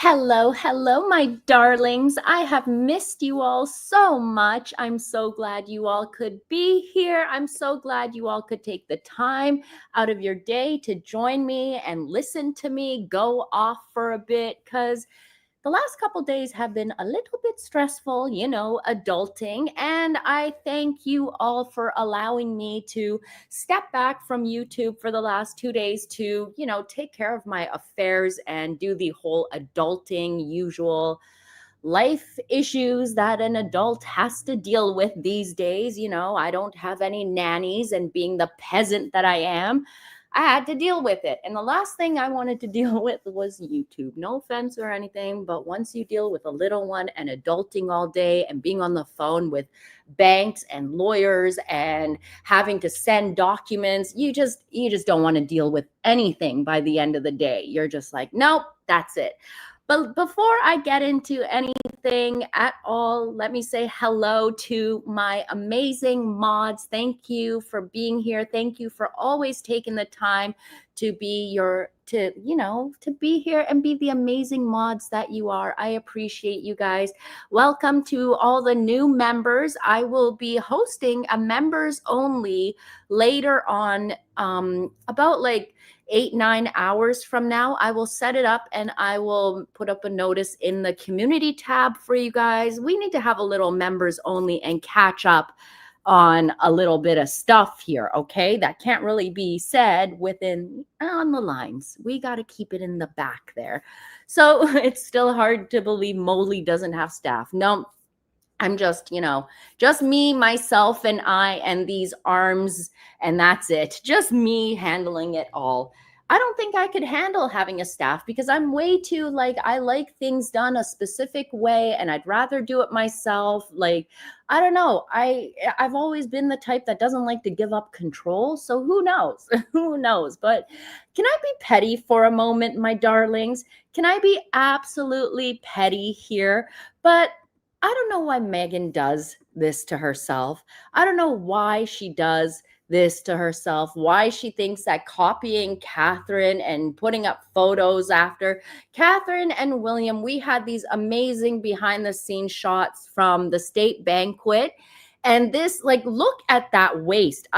Hello, hello, my darlings. I have missed you all so much. I'm so glad you all could be here. I'm so glad you all could take the time out of your day to join me and listen to me go off for a bit, because the last couple days have been a little bit stressful, adulting. And I thank you all for allowing me to step back from YouTube for the last 2 days to, take care of my affairs and do the whole adulting usual life issues that an adult has to deal with these days. I don't have any nannies, and being the peasant that I am, I had to deal with it. And the last thing I wanted to deal with was YouTube. No offense or anything, but once you deal with a little one and adulting all day and being on the phone with banks and lawyers and having to send documents, you just don't want to deal with anything by the end of the day. You're just like, nope, that's it. But before I get into anything at all, let me say hello to my amazing mods. Thank you for being here. Thank you for always taking the time to be to be here and be the amazing mods that you are. I appreciate you guys. Welcome to all the new members. I will be hosting a members only later on, about 8-9 hours from now. I will set it up and I will put up a notice in the community tab for you guys. We need to have a little members only and catch up on a little bit of stuff here, okay? That can't really be said on the lines. We got to keep it in the back there. So it's still hard to believe Molly doesn't have staff. No, I'm just me, myself, and I, and these arms, and that's it. Just me handling it all. I don't think I could handle having a staff because I'm way too, I like things done a specific way, and I'd rather do it myself. I don't know. I've always been the type that doesn't like to give up control. So who knows? Who knows? But can I be petty for a moment, my darlings? Can I be absolutely petty here? But I don't know why Meghan does this to herself. I don't know why she does this to herself, why she thinks that copying Catherine and putting up photos after Catherine and William, we had these amazing behind the scenes shots from the state banquet. And this, look at that waist.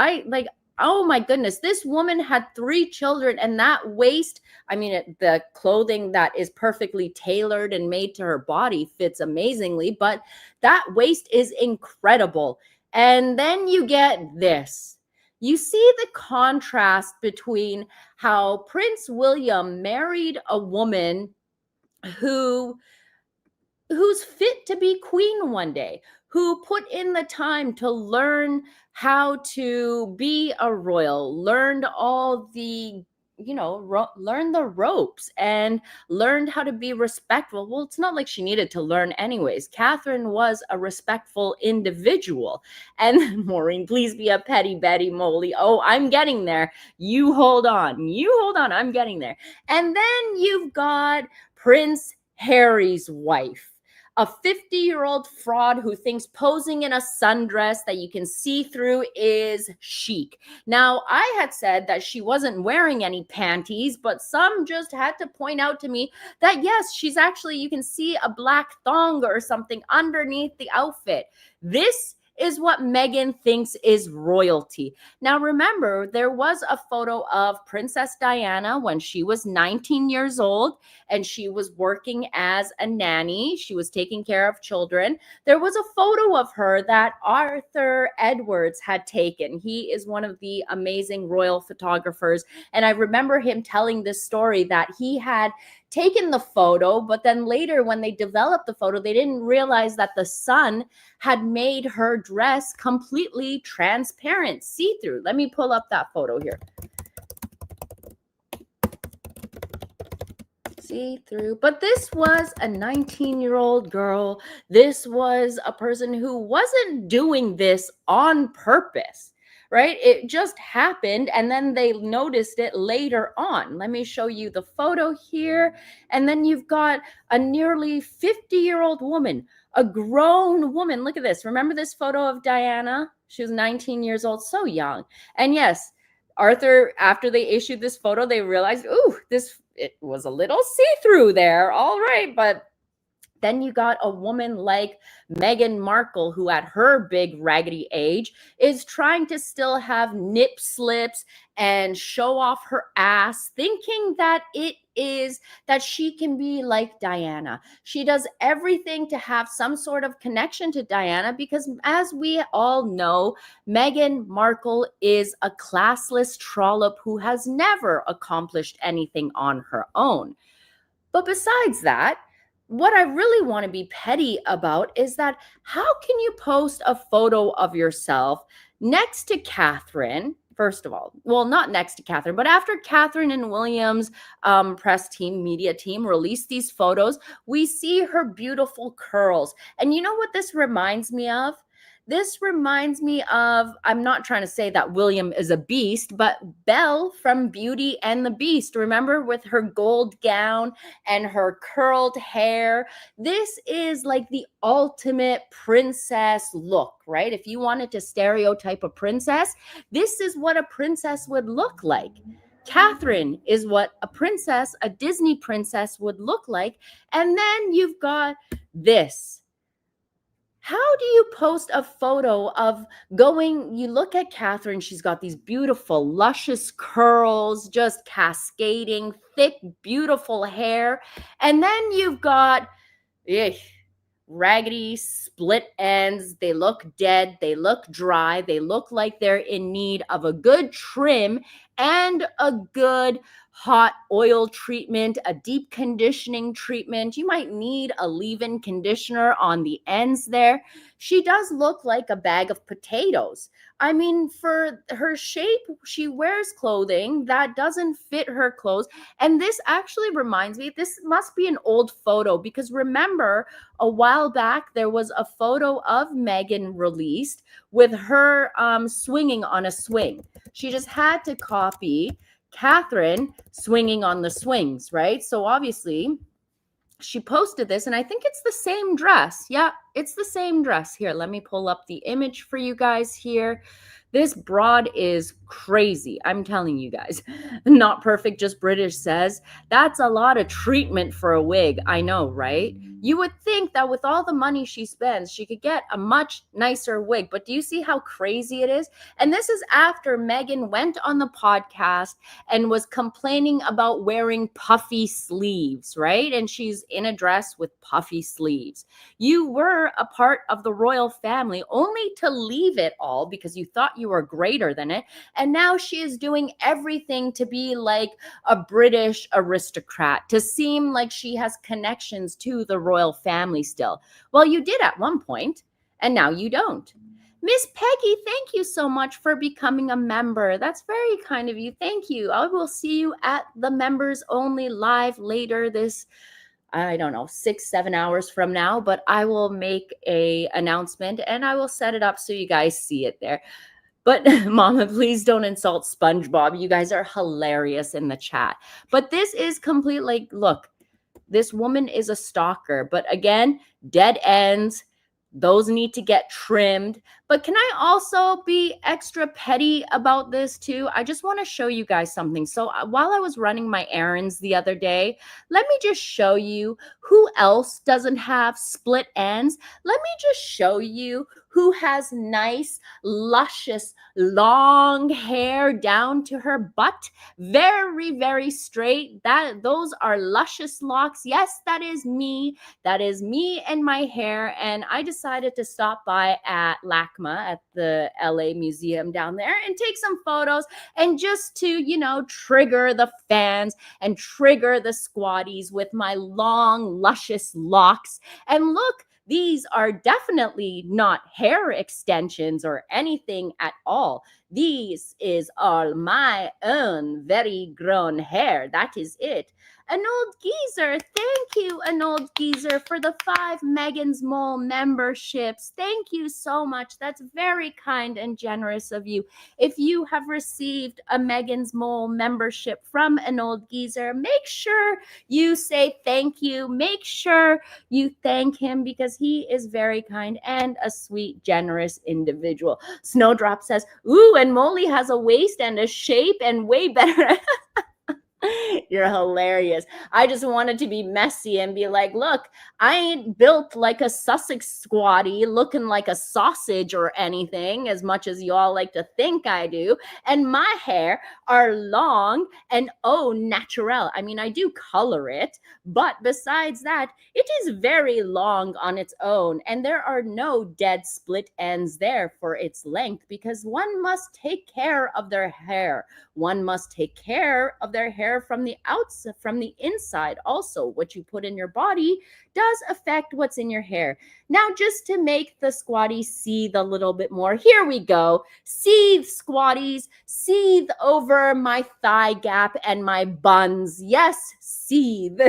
Oh my goodness, this woman had 3 children, and that waist, the clothing that is perfectly tailored and made to her body fits amazingly, but that waist is incredible. And then you get this. You see the contrast between how Prince William married a woman who's fit to be queen one day, who put in the time to learn how to be a royal, learned all the, learned the ropes and learned how to be respectful. Well, it's not like she needed to learn anyways. Catherine was a respectful individual. And Maureen, please be a petty Betty Molly. Oh, I'm getting there. You hold on. I'm getting there. And then you've got Prince Harry's wife, a 50-year-old fraud who thinks posing in a sundress that you can see through is chic. Now, I had said that she wasn't wearing any panties, but some just had to point out to me that yes, she's actually, you can see a black thong or something underneath the outfit. This is what Meghan thinks is royalty. Now, remember, there was a photo of Princess Diana when she was 19 years old, and she was working as a nanny. She was taking care of children. There was a photo of her that Arthur Edwards had taken. He is one of the amazing royal photographers. And I remember him telling this story that he had taken the photo, but then later when they developed the photo, they didn't realize that the sun had made her dress completely transparent, see-through. Let me pull up that photo here. See-through. But this was a 19-year-old girl. This was a person who wasn't doing this on purpose. Right? It just happened, and then they noticed it later on. Let me show you the photo here. And then you've got a nearly 50-year-old woman, a grown woman. Look at this. Remember this photo of Diana? She was 19 years old, so young. And yes, Arthur, after they issued this photo, they realized, ooh, this it was a little see-through there. All right, but then you got a woman like Meghan Markle, who at her big raggedy age is trying to still have nip slips and show off her ass, thinking that that she can be like Diana. She does everything to have some sort of connection to Diana because, as we all know, Meghan Markle is a classless trollop who has never accomplished anything on her own. But besides that, what I really want to be petty about is that how can you post a photo of yourself next to Catherine? First of all, well, not next to Catherine, but after Catherine and William's press team, media team released these photos, we see her beautiful curls. And you know what this reminds me of? This reminds me of, I'm not trying to say that William is a beast, but Belle from Beauty and the Beast. Remember, with her gold gown and her curled hair? This is like the ultimate princess look, right? If you wanted to stereotype a princess, this is what a princess would look like. Catherine is what a Disney princess would look like. And then you've got this. How do you post a photo of you look at Catherine, she's got these beautiful, luscious curls, just cascading, thick, beautiful hair. And then you've got raggedy, split ends. They look dead. They look dry. They look like they're in need of a good trim and a good hot oil treatment, a deep conditioning treatment. You might need a leave-in conditioner on the ends there. She does look like a bag of potatoes. I mean, for her shape, she wears clothing that doesn't fit her clothes. And this actually reminds me, this must be an old photo, because remember, a while back, there was a photo of Meghan released with her swinging on a swing. She just had to copy Catherine swinging on the swings, right? So obviously she posted this, and I think it's the same dress. Yeah, it's the same dress. Here, let me pull up the image for you guys here. This broad is crazy. I'm telling you guys. Not perfect, just British says. That's a lot of treatment for a wig. I know, right? You would think that with all the money she spends, she could get a much nicer wig. But do you see how crazy it is? And this is after Meghan went on the podcast and was complaining about wearing puffy sleeves, right? And she's in a dress with puffy sleeves. You were a part of the royal family only to leave it all because you thought you were greater than it. And now she is doing everything to be like a British aristocrat, to seem like she has connections to the royal family still. Well, you did at one point, and now you don't. Miss Peggy, thank you so much for becoming a member. That's very kind of you. Thank you. I will see you at the members only live later this, I don't know, 6-7 hours from now, but I will make a announcement and I will set it up so you guys see it there. But Mama, please don't insult SpongeBob. You guys are hilarious in the chat. But this is complete, like, look, this woman is a stalker. But again, dead ends. Those need to get trimmed. But can I also be extra petty about this too? I just want to show you guys something. So while I was running my errands the other day, let me just show you who else doesn't have split ends. Let me just show you who has nice, luscious, long hair down to her butt. Very, very straight. Those are luscious locks. Yes, that is me. That is me and my hair. And I decided to stop by at LACMA at the LA Museum down there and take some photos, and just to, you know, trigger the fans and trigger the squatties with my long, luscious locks. And look, these are definitely not hair extensions or anything at all. These is all my own very grown hair. That is it. An Old Geezer, thank you, An Old Geezer, for the 5 MeghansMole memberships. Thank you so much. That's very kind and generous of you. If you have received a MeghansMole membership from An Old Geezer, make sure you say thank you. Make sure you thank him, because he is very kind and a sweet, generous individual. Snowdrop says, ooh, and Molly has a waist and a shape and way better. You're hilarious. I just wanted to be messy and be like, look, I ain't built like a Sussex squatty looking like a sausage or anything, as much as y'all like to think I do. And my hair are long and natural. I mean, I do color it, but besides that, it is very long on its own. And there are no dead split ends there for its length, because one must take care of their hair. One must take care of their hair from the outside, from the inside. Also, what you put in your body does affect what's in your hair. Now, just to make the squatties seethe a little bit more, here we go. Seethe, squatties, seethe over my thigh gap and my buns. Yes, seethe.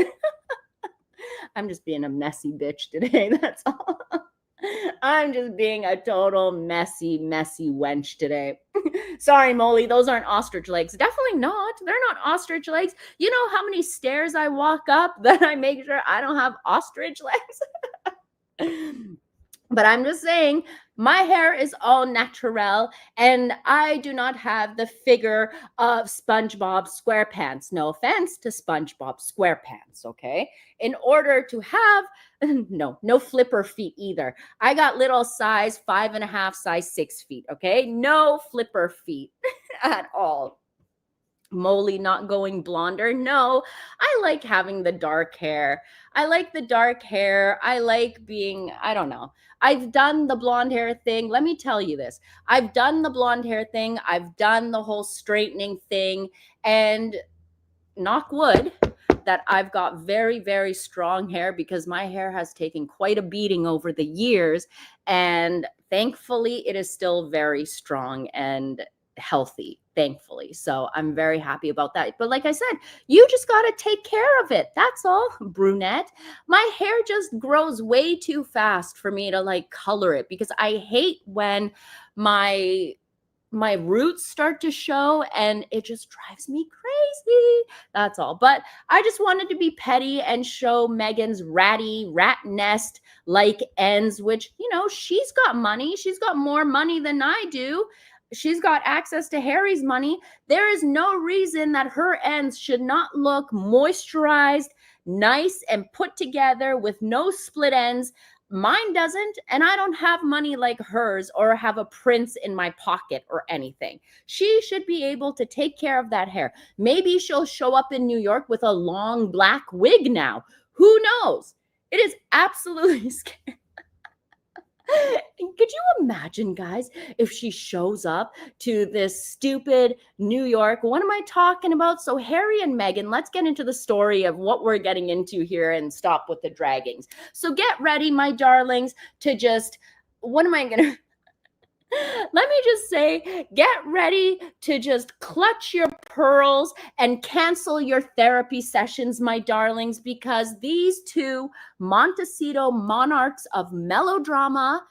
I'm just being a messy bitch today. That's all. I'm just being a total messy wench today. Sorry, Molly, those aren't ostrich legs. Definitely not. They're not ostrich legs. You know how many stairs I walk up that I make sure I don't have ostrich legs? But I'm just saying, my hair is all natural, and I do not have the figure of SpongeBob SquarePants. No offense to SpongeBob SquarePants, okay? In order to have, no flipper feet either. I got little size 5.5, size 6 feet, okay? No flipper feet at all. Molly not going blonder. No, I like having the dark hair. I like the dark hair. I like being, I don't know. I've done the blonde hair thing. Let me tell you this. I've done the blonde hair thing. I've done the whole straightening thing. And knock wood, that I've got very, very strong hair, because my hair has taken quite a beating over the years. And thankfully, it is still very strong and healthy, thankfully. So I'm very happy about that. But like I said, you just got to take care of it. That's all, brunette. My hair just grows way too fast for me to like color it, because I hate when my roots start to show, and it just drives me crazy. That's all. But I just wanted to be petty and show Meghan's ratty rat nest like ends, which, you know, she's got money. She's got more money than I do. She's got access to Harry's money. There is no reason that her ends should not look moisturized, nice, and put together with no split ends. Mine doesn't, and I don't have money like hers or have a prince in my pocket or anything. She should be able to take care of that hair. Maybe she'll show up in New York with a long black wig now. Who knows? It is absolutely scary. Could you imagine, guys, if she shows up to this stupid New York? What am I talking about? So Harry and Meghan, let's get into the story of what we're getting into here and stop with the draggings. So get ready, my darlings, to just, what am I going to... Let me just say, get ready to just clutch your pearls and cancel your therapy sessions, my darlings, because these two Montecito monarchs of melodrama,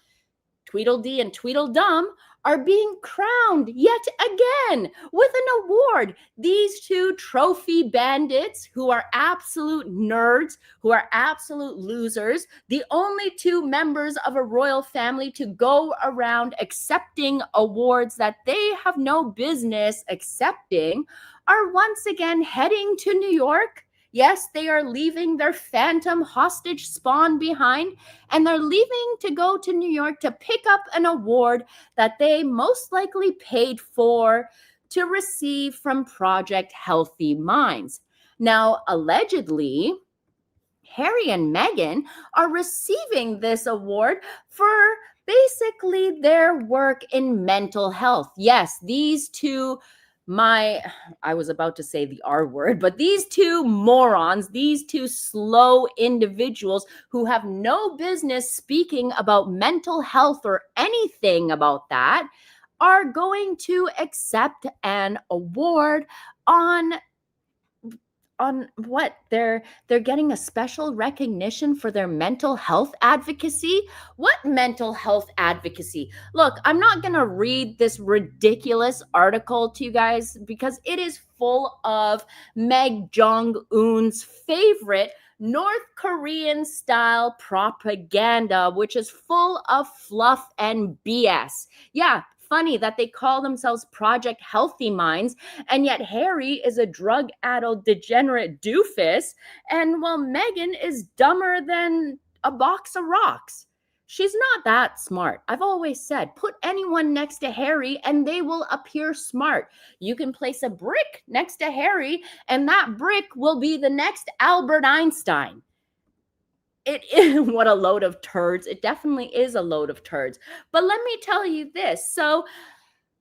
Tweedledee and Tweedledum, are being crowned yet again with an award. These two trophy bandits, who are absolute nerds, who are absolute losers, the only two members of a royal family to go around accepting awards that they have no business accepting, are once again heading to New York. Yes, they are leaving their phantom hostage spawn behind, and they're leaving to go to New York to pick up an award that they most likely paid for to receive from Project Healthy Minds. Now, allegedly, Harry and Meghan are receiving this award for basically their work in mental health. Yes, these two, I was about to say the R word, but these two morons, these two slow individuals who have no business speaking about mental health or anything about that, are going to accept an award on what? They're getting a special recognition for their mental health advocacy. What mental health advocacy? Look, I'm not going to read this ridiculous article to you guys, because it is full of Meg Jong-un's favorite North Korean style propaganda, which is full of fluff and BS. Yeah, funny that they call themselves Project Healthy Minds, and yet Harry is a drug-addled degenerate doofus, and well, Meghan is dumber than a box of rocks. She's not that smart. I've always said, put anyone next to Harry and they will appear smart. You can place a brick next to Harry and that brick will be the next Albert Einstein. It is what a load of turds. It definitely is a load of turds. But let me tell you this. So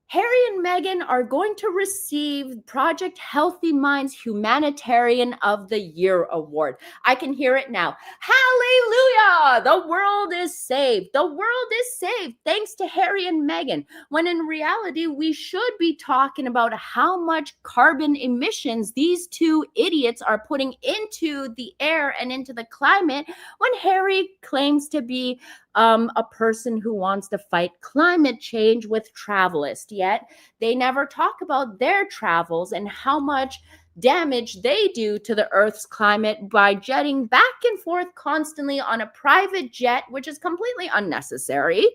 Harry and Meghan are going to receive Project Healthy Minds Humanitarian of the Year award. I can hear it now. Hallelujah! The world is saved. The world is saved thanks to Harry and Meghan. When in reality, we should be talking about how much carbon emissions these two idiots are putting into the air and into the climate when Harry claims to be a person who wants to fight climate change with travelists, yet they never talk about their travels and how much damage they do to the Earth's climate by jetting back and forth constantly on a private jet, which is completely unnecessary.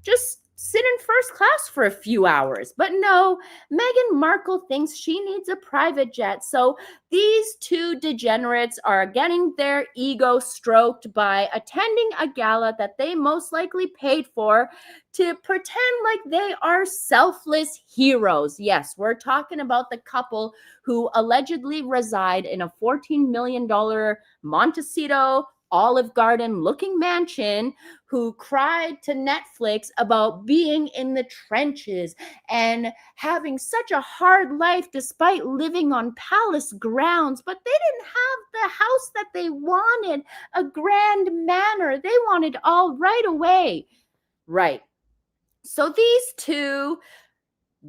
Just sit in first class for a few hours. But no, Meghan Markle thinks she needs a private jet. So these two degenerates are getting their ego stroked by attending a gala that they most likely paid for to pretend like they are selfless heroes. Yes, we're talking about the couple who allegedly reside in a $14 million Montecito Olive Garden looking mansion, who cried to Netflix about being in the trenches and having such a hard life despite living on palace grounds. But they didn't have the house that they wanted, a grand manor. They wanted all right away. Right. So these two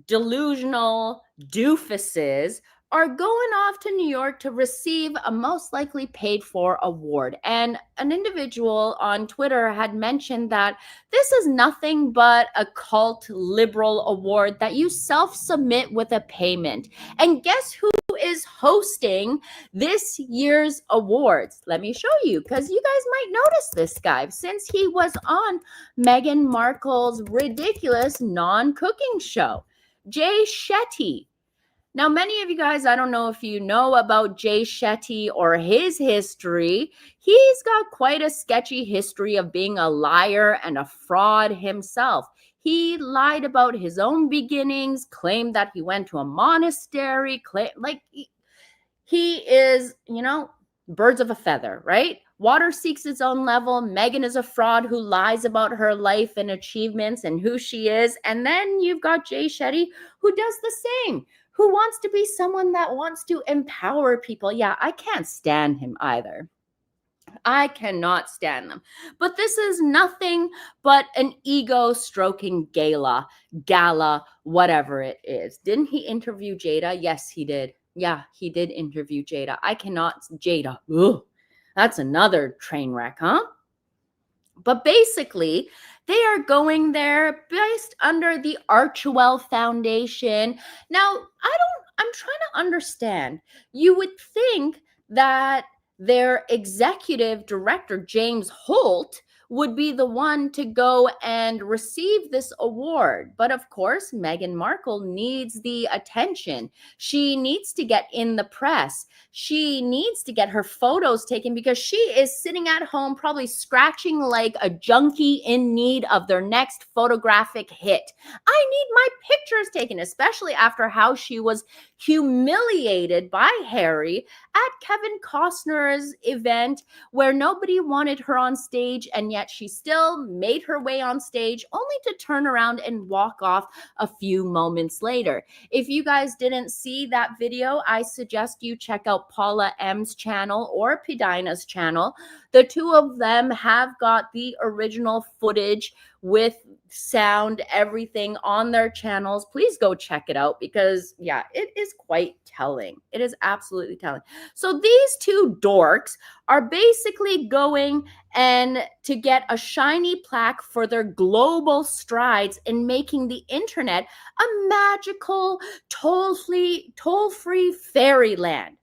delusional doofuses are going off to New York to receive a most likely paid for award. And an individual on Twitter had mentioned that this is nothing but a cult liberal award that you self-submit with a payment. And guess who is hosting this year's awards? Let me show you, because you guys might notice this guy since he was on Meghan Markle's ridiculous non-cooking show. Jay Shetty. Now, many of you guys, I don't know if you know about Jay Shetty or his history. He's got quite a sketchy history of being a liar and a fraud himself. He lied about his own beginnings, claimed that he went to a monastery, he is, birds of a feather, right? Water seeks its own level. Meghan is a fraud who lies about her life and achievements and who she is. And then you've got Jay Shetty, who does the same, who wants to be someone that wants to empower people. Yeah, I can't stand him either. I cannot stand them. But this is nothing but an ego-stroking gala, whatever it is. Didn't he interview Jada? Yes, he did. Yeah, he did interview Jada. Jada. Ugh, that's another train wreck, huh? But basically, they are going there based under the Archwell Foundation. Now, I'm trying to understand. You would think that their executive director, James Holt, would be the one to go and receive this award. But of course, Meghan Markle needs the attention. She needs to get in the press. She needs to get her photos taken because she is sitting at home probably scratching like a junkie in need of their next photographic hit. I need my pictures taken, especially after how she was humiliated by Harry at Kevin Costner's event where nobody wanted her on stage, and yet she still made her way on stage only to turn around and walk off a few moments later. If you guys didn't see that video, I suggest you check out Paula M's channel or Pidina's channel. The two of them have got the original footage with sound, everything on their channels. Please go check it out because, yeah, it is quite telling. It is absolutely telling. So these two dorks are basically going and to get a shiny plaque for their global strides in making the internet a magical, toll-free fairyland.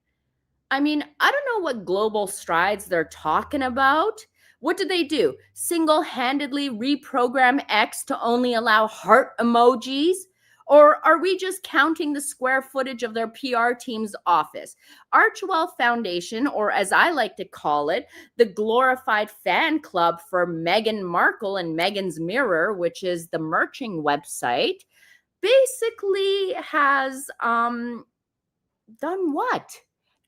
I mean, I don't know what global strides they're talking about, What did they do? Single-handedly reprogram X to only allow heart emojis? Or are we just counting the square footage of their PR team's office? Archwell Foundation, or as I like to call it, the glorified fan club for Meghan Markle and Meghan's Mirror, which is the merching website, basically has done what?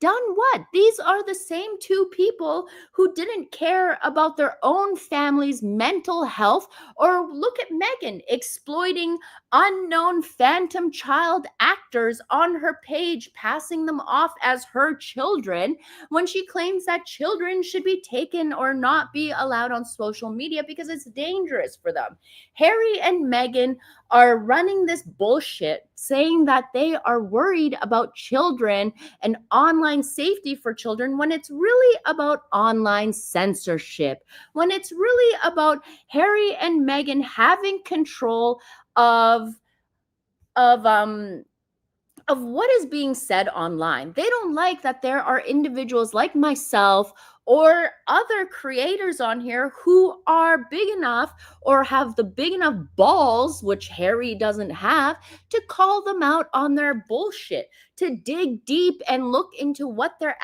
Done what? These are the same two people who didn't care about their own family's mental health. Or look at Meghan exploiting unknown phantom child actors on her page, passing them off as her children when she claims that children should be taken or not be allowed on social media because it's dangerous for them. Harry and Meghan are running this bullshit saying that they are worried about children and online safety for children when it's really about online censorship, when it's really about Harry and Meghan having control of of um of what is being said online. They don't like that there are individuals like myself or other creators on here who are big enough or have the big enough balls, which Harry doesn't have, to call them out on their bullshit, to dig deep and look into what their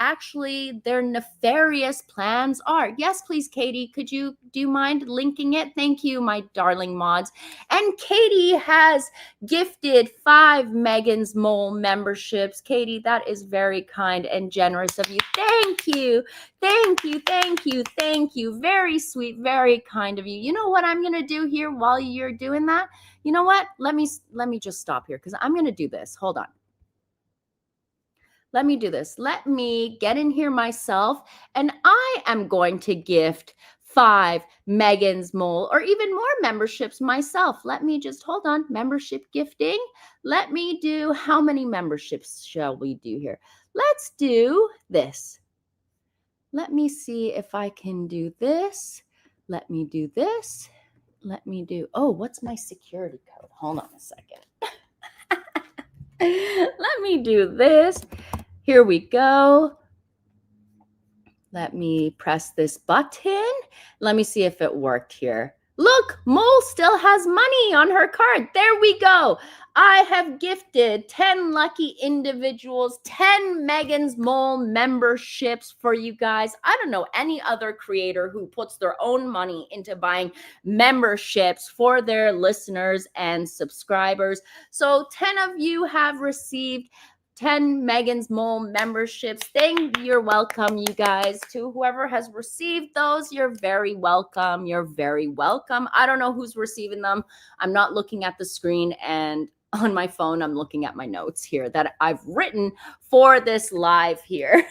nefarious plans are. Yes, please, Katie, do you mind linking it? Thank you, my darling mods. And Katie has gifted 5 MeghansMole memberships. Katie, that is very kind and generous of you. Thank you. Thank you. Thank you. Thank you. Very sweet, very kind of you. You know what I'm going to do here while you're doing that? You know what? Let me just stop here because I'm going to do this. Hold on. Let me do this. Let me get in here myself, and I am going to gift 5 MeghansMole or even more memberships myself. Let me just hold on. Membership gifting. Let me do, how many memberships shall we do here? Let's do this. Let me see if I can do this. Let me do this. Let me do, oh, what's my security code? Hold on a second. Let me do this. Here we go. Let me press this button. Let me see if it worked here. Look, Mole still has money on her card. There we go. I have gifted 10 lucky individuals, 10 MeghansMole memberships for you guys. I don't know any other creator who puts their own money into buying memberships for their listeners and subscribers. So 10 of you have received 10 MeghansMole memberships. You're welcome, you guys. To whoever has received those, you're very welcome. You're very welcome. I don't know who's receiving them. I'm not looking at the screen, and on my phone, I'm looking at my notes here that I've written for this live here.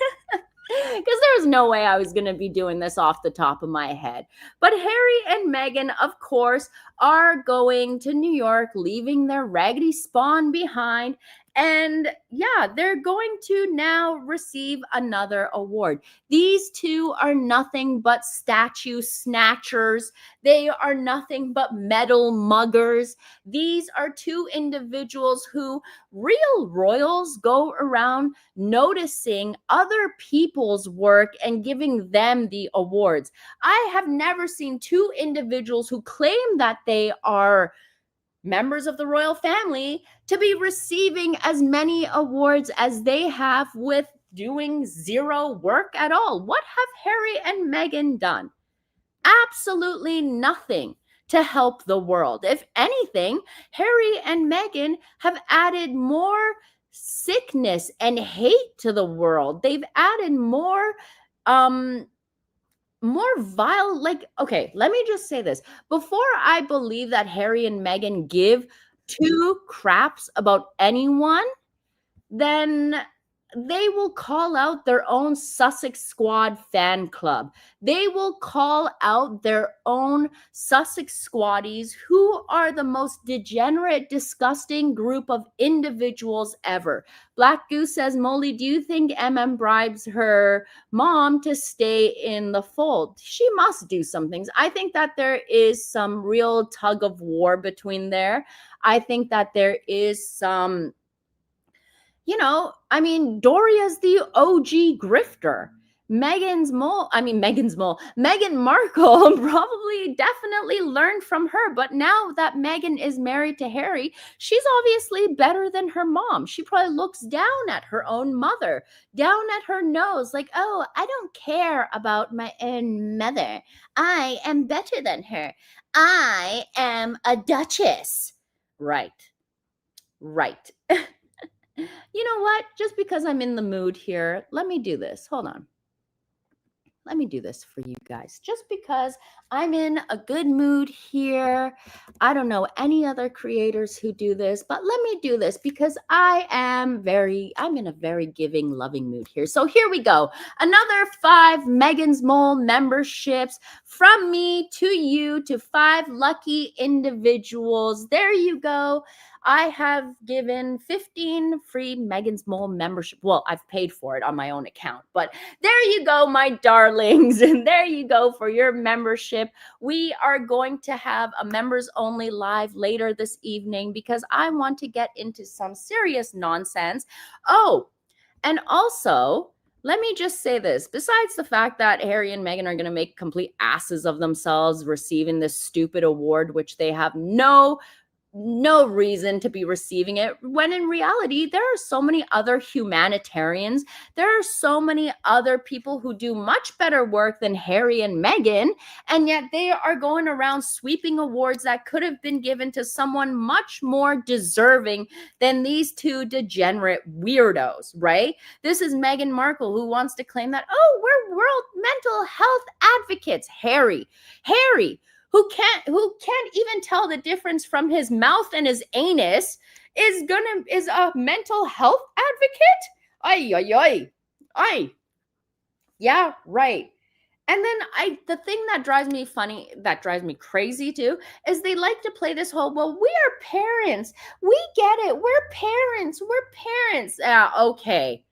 Because there's no way I was going to be doing this off the top of my head. But Harry and Meghan, of course, are going to New York, leaving their raggedy spawn behind. And yeah, they're going to now receive another award. These two are nothing but statue snatchers. They are nothing but medal muggers. These are two individuals who real royals go around noticing other people's work and giving them the awards. I have never seen two individuals who claim that they are members of the royal family to be receiving as many awards as they have with doing zero work at all. What have Harry and Meghan done? Absolutely nothing to help the world. If anything, Harry and Meghan have added more sickness and hate to the world. They've added more vile, like, okay, let me just say this. Before I believe that Harry and Meghan give two craps about anyone, then they will call out their own Sussex Squad fan club. They will call out their own Sussex Squaddies, who are the most degenerate, disgusting group of individuals ever. Black Goose says, Molly, do you think MM bribes her mom to stay in the fold? She must do some things. I think that there is some real tug of war between there. I think that there is some, I mean, Doria's the OG grifter. Meghan Markle probably definitely learned from her. But now that Meghan is married to Harry, she's obviously better than her mom. She probably looks down at her own mother, down at her nose, like, oh, I don't care about my own mother. I am better than her. I am a duchess. Right. Right. You know what? Just because I'm in the mood here, let me do this. Hold on. Let me do this for you guys. Just because I'm in a good mood here. I don't know any other creators who do this, but let me do this because I'm in a very giving, loving mood here. So here we go. Another 5 MeghansMole memberships from me to you, to 5 lucky individuals. There you go. I have given 15 free MeghansMole membership. Well, I've paid for it on my own account, but there you go, my darlings. And there you go for your membership. We are going to have a members only live later this evening because I want to get into some serious nonsense. Oh, and also, let me just say this. Besides the fact that Harry and Meghan are going to make complete asses of themselves receiving this stupid award, which they have no reason to be receiving it, when in reality there are so many other humanitarians, there are so many other people who do much better work than Harry and Meghan, and yet they are going around sweeping awards that could have been given to someone much more deserving than these 2 degenerate weirdos, right? This is Meghan Markle, who wants to claim that, oh, we're world mental health advocates. Harry, who can't even tell the difference from his mouth and his anus, is a mental health advocate? Ay. Yeah, right. And then the thing that drives me crazy too, is they like to play this whole, well, we are parents. We get it. We're parents. Okay.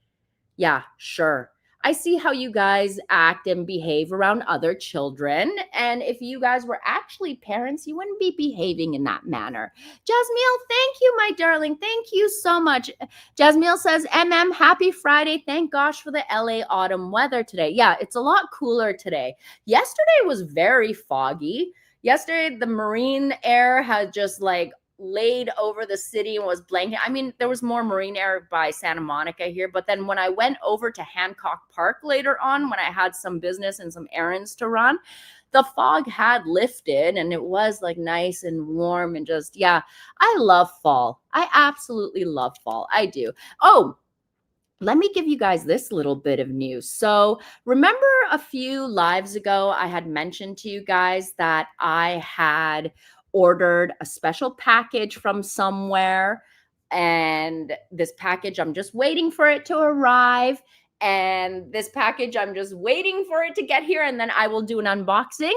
Yeah, sure. I see how you guys act and behave around other children. And if you guys were actually parents, you wouldn't be behaving in that manner. Jasmine, thank you, my darling. Thank you so much. Jasmine says, happy Friday. Thank gosh for the LA autumn weather today. Yeah, it's a lot cooler today. Yesterday was very foggy. Yesterday, the marine air had just laid over the city and was blanket. I mean, there was more marine air by Santa Monica here, but then when I went over to Hancock Park later on, when I had some business and some errands to run, the fog had lifted and it was nice and warm and just, yeah, I love fall. I absolutely love fall. I do. Oh, let me give you guys this little bit of news. So remember a few lives ago, I had mentioned to you guys that I had ordered a special package from somewhere. And this package, I'm just waiting for it to arrive. And this package, I'm just waiting for it to get here. And then I will do an unboxing.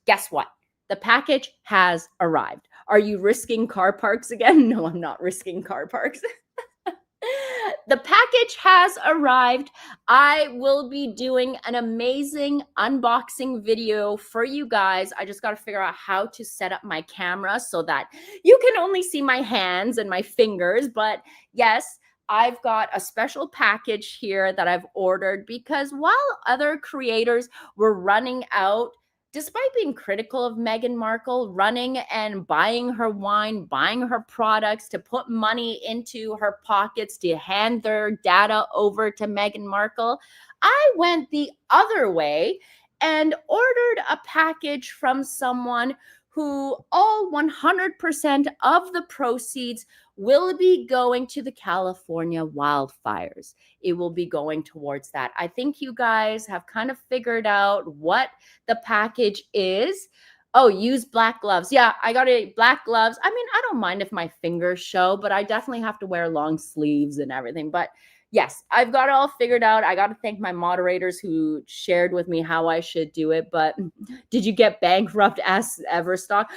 Guess what? The package has arrived. Are you risking car parks again? No, I'm not risking car parks. The package has arrived. I will be doing an amazing unboxing video for you guys. I just got to figure out how to set up my camera so that you can only see my hands and my fingers. But yes, I've got a special package here that I've ordered because while other creators were running out, despite being critical of Meghan Markle, running and buying her wine, buying her products to put money into her pockets to hand their data over to Meghan Markle, I went the other way and ordered a package from someone who all 100% of the proceeds will be going to the California wildfires. It will be going towards that. I think you guys have kind of figured out what the package is. Oh, use black gloves. Yeah, I got black gloves. I mean, I don't mind if my fingers show, but I definitely have to wear long sleeves and everything. But yes, I've got it all figured out. I got to thank my moderators who shared with me how I should do it. But did you get bankrupt as Everstock?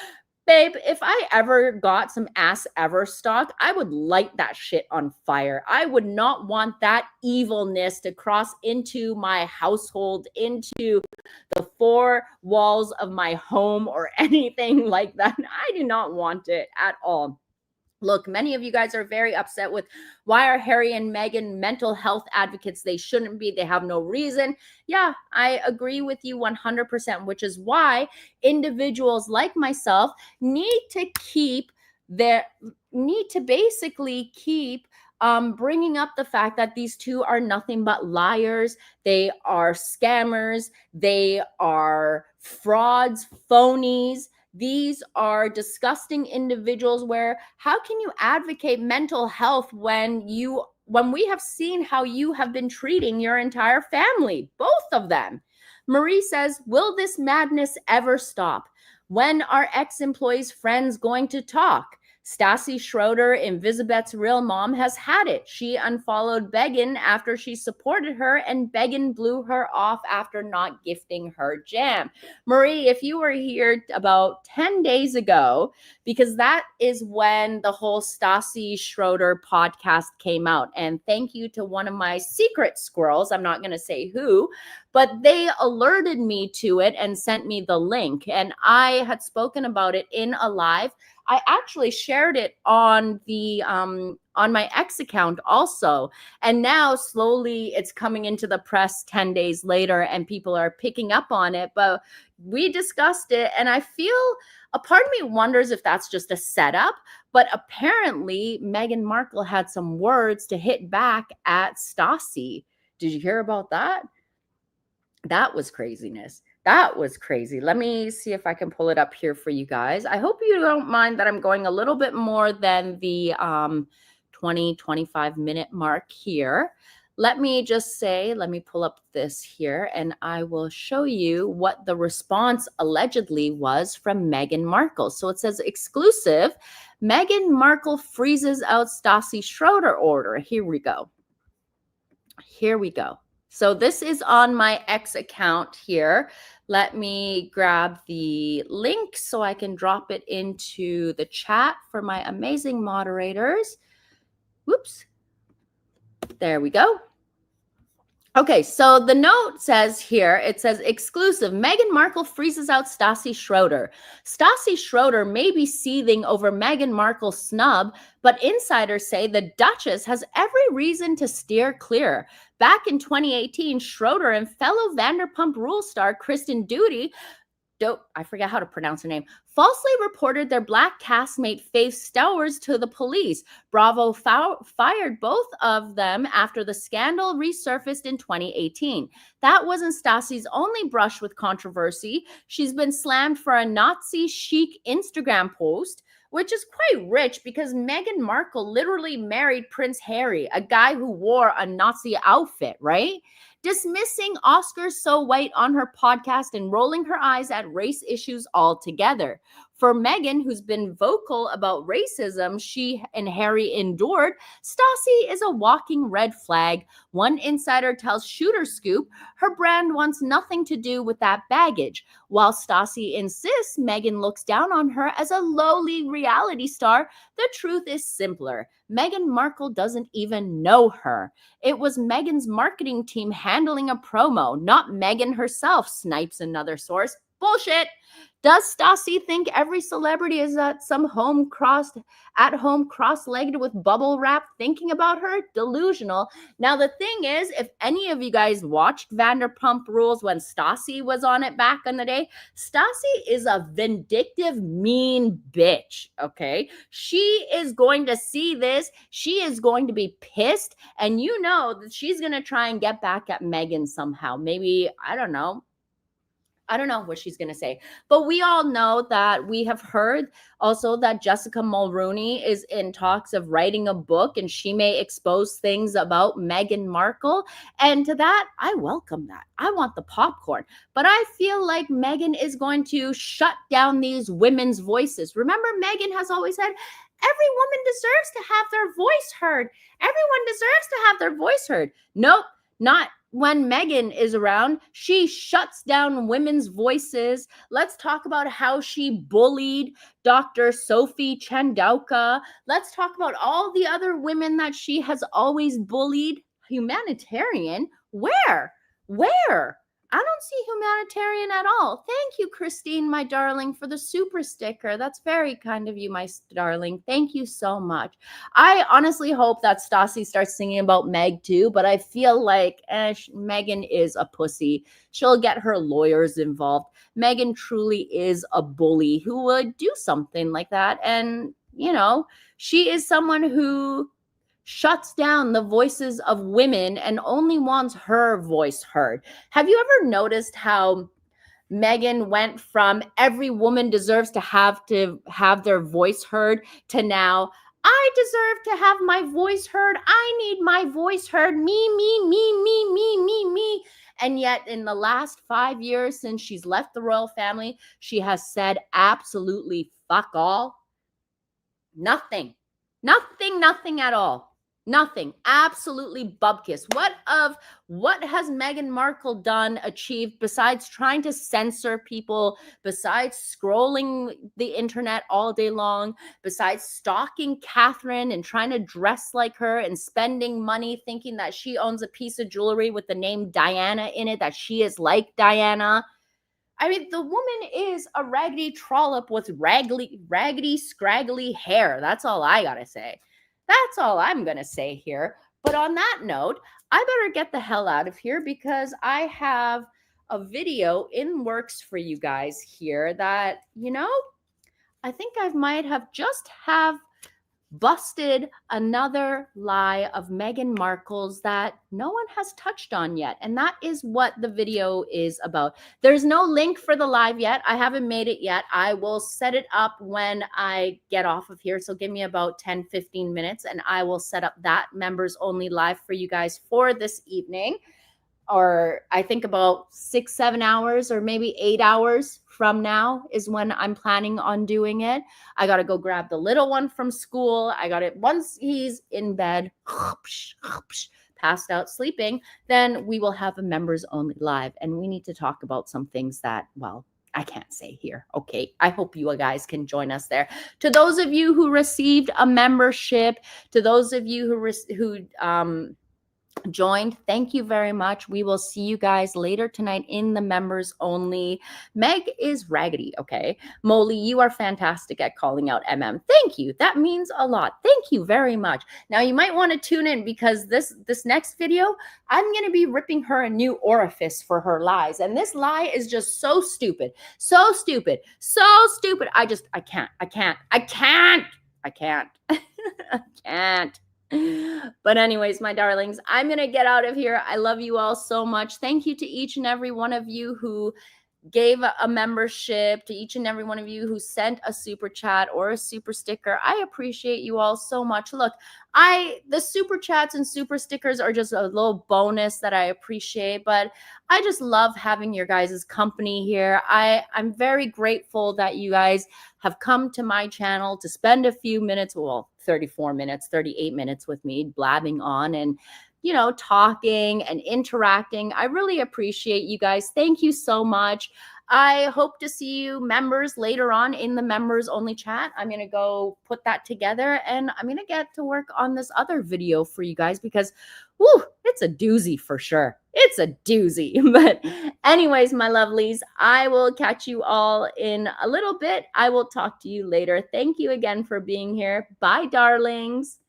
Babe, if I ever got some ass ever stock, I would light that shit on fire. I would not want that evilness to cross into my household, into the 4 walls of my home or anything like that. I do not want it at all. Look, many of you guys are very upset with why are Harry and Meghan mental health advocates? They shouldn't be. They have no reason. Yeah, I agree with you 100%, which is why individuals like myself need to basically keep bringing up the fact that these two are nothing but liars. They are scammers. They are frauds, phonies. These are disgusting individuals where how can you advocate mental health when we have seen how you have been treating your entire family, both of them. Marie says, will this madness ever stop? When are ex-employees' friends going to talk? Stassi Schroeder, Elizabeth's real mom, has had it. She unfollowed Meghan after she supported her, and Meghan blew her off after not gifting her jam. Marie, if you were here about 10 days ago, because that is when the whole Stassi Schroeder podcast came out. And thank you to one of my secret squirrels, I'm not going to say who, but they alerted me to it and sent me the link. And I had spoken about it in a live. I actually shared it on my X account also. And now slowly it's coming into the press 10 days later and people are picking up on it. But we discussed it, and I feel a part of me wonders if that's just a setup. But apparently Meghan Markle had some words to hit back at Stassi. Did you hear about that? That was craziness. That was crazy. Let me see if I can pull it up here for you guys. I hope you don't mind that I'm going a little bit more than the 25 minute mark here. Let me pull up this here and I will show you what the response allegedly was from Meghan Markle. So it says exclusive, Meghan Markle freezes out Stassi Schroeder order. Here we go. So this is on my X account here. Let me grab the link so I can drop it into the chat for my amazing moderators. Whoops. There we go. Okay, so the note says here, it says exclusive, Meghan Markle freezes out Stassi Schroeder. Stassi Schroeder may be seething over Meghan Markle's snub, but insiders say the Duchess has every reason to steer clear. Back in 2018, Schroeder and fellow Vanderpump Rules star Kristen Doute, I forget how to pronounce her name, falsely reported their black castmate Faith Stowers to the police. Bravo fired both of them after the scandal resurfaced in 2018. That wasn't Stassi's only brush with controversy. She's been slammed for a Nazi chic Instagram post, which is quite rich because Meghan Markle literally married Prince Harry, a guy who wore a Nazi outfit, right? Dismissing Oscars So White on her podcast and rolling her eyes at race issues altogether. For Meghan, who's been vocal about racism she and Harry endured, Stassi is a walking red flag. One insider tells Shooter Scoop her brand wants nothing to do with that baggage. While Stassi insists Meghan looks down on her as a lowly reality star, the truth is simpler. Meghan Markle doesn't even know her. It was Meghan's marketing team handling a promo, not Meghan herself, snipes another source. Bullshit. Does Stassi think every celebrity is at home cross-legged with bubble wrap thinking about her? Delusional. Now, the thing is, if any of you guys watched Vanderpump Rules when Stassi was on it back in the day, Stassi is a vindictive, mean bitch, okay? She is going to see this. She is going to be pissed, and you know that she's going to try and get back at Meghan somehow. Maybe, I don't know what she's going to say. But we all know that we have heard also that Jessica Mulroney is in talks of writing a book and she may expose things about Meghan Markle. And to that, I welcome that. I want the popcorn. But I feel like Meghan is going to shut down these women's voices. Remember, Meghan has always said, every woman deserves to have their voice heard. Everyone deserves to have their voice heard. Nope, not when Meghan is around. She shuts down women's voices. Let's talk about how she bullied Dr. Sophie Chandauka. Let's talk about all the other women that she has always bullied. Humanitarian? Where? I don't see humanitarian at all. Thank you, Christine, my darling, for the super sticker. That's very kind of you, my darling. Thank you so much. I honestly hope that Stassi starts singing about Meg too, but I feel like Megan is a pussy. She'll get her lawyers involved. Megan truly is a bully who would do something like that. And, she is someone who shuts down the voices of women and only wants her voice heard. Have you ever noticed how Meghan went from every woman deserves to have their voice heard to now I deserve to have my voice heard. I need my voice heard. Me, me, me, me, me, me, me. And yet, in the last 5 years since she's left the royal family, she has said absolutely fuck all. Nothing. Nothing at all. Nothing. Absolutely bubkiss. What has Meghan Markle achieved besides trying to censor people, besides scrolling the internet all day long, besides stalking Catherine and trying to dress like her and spending money thinking that she owns a piece of jewelry with the name Diana in it, that she is like Diana? I mean, the woman is a raggedy trollop with raggedy, scraggly hair. That's all I gotta say. That's all I'm gonna say here. But on that note, I better get the hell out of here because I have a video in works for you guys here that, I think I might have just have busted another lie of Meghan Markle's that no one has touched on yet. And that is what the video is about. There's no link for the live yet. I haven't made it yet. I will set it up when I get off of here. So give me about 10-15 minutes and I will set up that members only live for you guys for this evening. Or I think about 6-7 hours or maybe 8 hours from now is when I'm planning on doing it. I got to go grab the little one from school. I got it once he's in bed, passed out sleeping, then we will have a members only live. And we need to talk about some things that, well, I can't say here. Okay. I hope you guys can join us there. To those of you who received a membership, to those of you who joined, thank you very much. We will see you guys later tonight in the members only. Meg is raggedy, okay? Molly, you are fantastic at calling out Thank you. That means a lot. Thank you very much. Now you might want to tune in because this next video, I'm going to be ripping her a new orifice for her lies. And this lie is just so stupid. So stupid. So stupid. I can't. I can't. But anyways, my darlings, I'm going to get out of here. I love you all so much. Thank you to each and every one of you who gave a membership, to each and every one of you who sent a super chat or a super sticker. I appreciate you all so much. Look, the super chats and super stickers are just a little bonus that I appreciate, but I just love having your guys' company here. I'm very grateful that you guys have come to my channel to spend a few minutes, well, 34 minutes, 38 minutes with me blabbing on and talking and interacting. I really appreciate you guys. Thank you so much. I hope to see you members later on in the members only chat. I'm going to go put that together and I'm going to get to work on this other video for you guys because, whoo, it's a doozy for sure. It's a doozy. But anyways, my lovelies, I will catch you all in a little bit. I will talk to you later. Thank you again for being here. Bye, darlings.